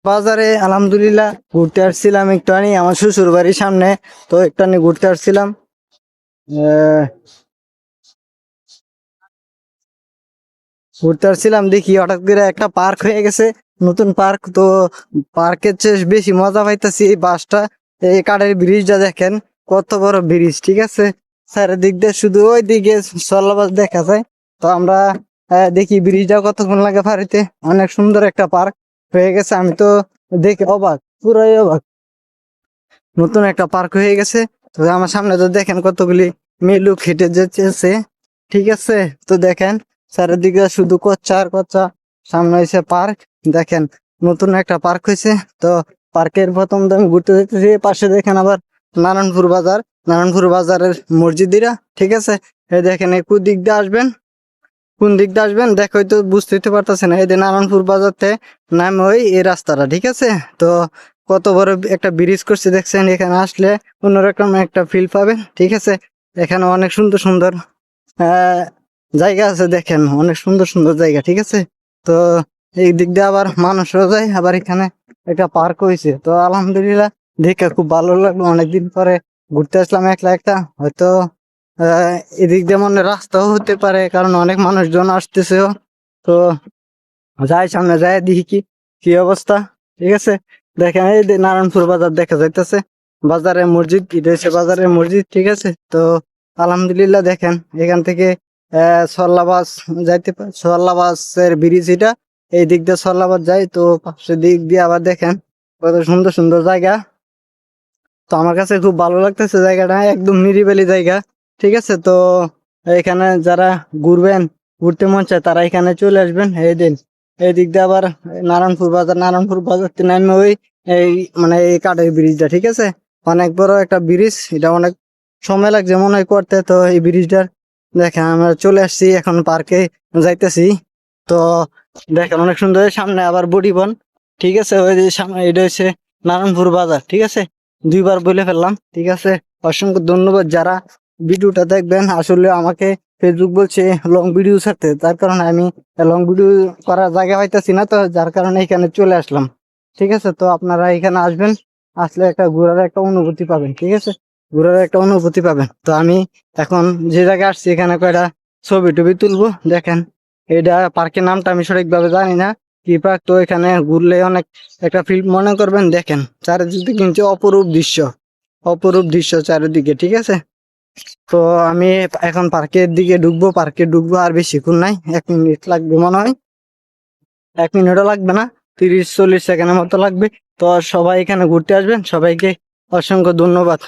বাজারে আলহামদুলিল্লাহ ঘুরতে আসছিলাম একটু আনি আমার শ্বশুর বাড়ির সামনে। তো একটু আনি ঘুরতে আসছিলাম। আহ, ঘুরতে আসছিলাম দেখি হঠাৎ করে একটা পার্ক হয়ে গেছে, নতুন পার্ক। তো পার্কের চেয়ে বেশি মজা পাইতেছি এই বাসটা, এই কাঠের ব্রিজটা দেখেন, কত বড় ব্রিজ। ঠিক আছে, চারিদিক দিয়ে শুধু ওই দিকে সল্লাবাস দেখা যায়। তো আমরা দেখি ব্রিজটা কতক্ষণ লাগে পারিতে। অনেক সুন্দর একটা পার্ক হয়ে গেছে, আমি তো দেখে অবাক, পুরাই অবাক। নতুন একটা পার্ক হয়ে গেছে। তো আমার সামনে তো দেখেন কতগুলি মেয়ে লোক হেঁটে যেতেছে। ঠিক আছে, তো দেখেন চারিদিকে শুধু কচ্চা আর কচ্চা। সামনে হয়েছে পার্ক, দেখেন নতুন একটা পার্ক হয়েছে। তো পার্কের প্রথম তো আমি ঘুরতে যেতেছি, পাশে দেখেন আবার নারায়ণপুর বাজার, নারায়ণপুর বাজারের মসজিদিরা। ঠিক আছে, এই দেখেন এই কোন দিক দিয়ে আসবেন, কোন দিক দিয়ে আসবেন দেখো, হয়তো বুঝতে পারতেছেন। এই যে নারায়ণপুর বাজার থেকে নামে ওই এই রাস্তাটা। ঠিক আছে, তো কত বড় একটা ব্রিজ করছে দেখছেন। এখানে আসলে অন্যরকম একটা ফিল পাবেন। ঠিক আছে, এখানে অনেক সুন্দর সুন্দর আহ জায়গা আছে, দেখেন অনেক সুন্দর সুন্দর জায়গা। ঠিক আছে, তো এই দিক দিয়ে আবার মানুষও যায়, আবার এখানে একটা পার্ক হয়েছে। তো আলহামদুলিল্লাহ দেখে খুব ভালো লাগলো, অনেকদিন পরে ঘুরতে আসলাম একলা একটা। হয়তো এদিক দিয়ে মনে হয় রাস্তাও হতে পারে, কারণ অনেক মানুষজন আসতেছেও। তো যাই সামনে যাই দেখি কি কি অবস্থা। ঠিক আছে, দেখেন এই যে নারায়ণপুর বাজার দেখা যাইতেছে, বাজারের মসজিদ, এটা হচ্ছে বাজারের মসজিদ। ঠিক আছে, তো আলহামদুলিল্লাহ দেখেন এখান থেকে সল্লাবাস যাইতে পারে, সল্লাবাসের ব্রিজ এটা, এই দিক দিয়ে সল্লাবাস যায়। তো পাশের দিক দিয়ে আবার দেখেন কত সুন্দর সুন্দর জায়গা। তো আমার কাছে খুব ভালো লাগতেছে জায়গাটা, একদম নিরিবিলি জায়গা। ঠিক আছে, তো এখানে যারা ঘুরবেন, ঘুরতে মন চায় তারা এখানে চলে আসবেন। এই দিন এই দিক দিয়ে আবার নারায়ণপুর বাজার, নারায়ণপুর বাজার থেকে নামে ওই এই মানে এই কাঠের ব্রিজটা। ঠিক আছে, অনেক বড় একটা ব্রিজ, এটা অনেক সময় লাগছে মনে হয় করতে। তো এই ব্রিজটার দেখেন আমরা চলে আসছি, এখন পার্কে যাইতেছি। তো দেখেন অনেক সুন্দর, সামনে আবার বন। ঠিক আছে, ওই যে সামনে এটা হচ্ছে নারায়ণপুর বাজার। ঠিক আছে, দুইবার বলে ফেললাম। ঠিক আছে, অসংখ্য ধন্যবাদ যারা ভিডিওটা দেখবেন। আসলে আমাকে ফেসবুক বলছে লং ভিডিও ছাড়তে, তার কারণে আমি লং ভিডিও করার জায়গা পাইতেছি না, তো যার কারণে এখানে চলে আসলাম। ঠিক আছে, তো আপনারা এখানে আসবেন, আসলে একটা ঘোরার একটা অনুভূতি পাবেন। ঠিক আছে, ঘোরার একটা অনুভূতি পাবেন। তো আমি এখন যে জায়গায় আসছি এখানে কয়টা ছবি টবি তুলবো। দেখেন এটা পার্কের নামটা আমি সঠিকভাবে জানি না কি পার্ক। তো এখানে ঘুরলে অনেক একটা ফিল মনে করবেন। দেখেন চারিদিকে কিন্তু অপরূপ দৃশ্য, অপরূপ দৃশ্য চারিদিকে। ঠিক আছে, তো আমি এখন পার্কের দিকে ঢুকবো, পার্কে ঢুকবো আর বেশিক্ষণ নাই, 1 মিনিট লাগবে মনে হয়, 1 মিনিটও লাগবে না, 30-40 সেকেন্ডের মতো লাগবে। তো সবাই এখানে ঘুরতে আসবেন, সবাইকে অসংখ্য ধন্যবাদ।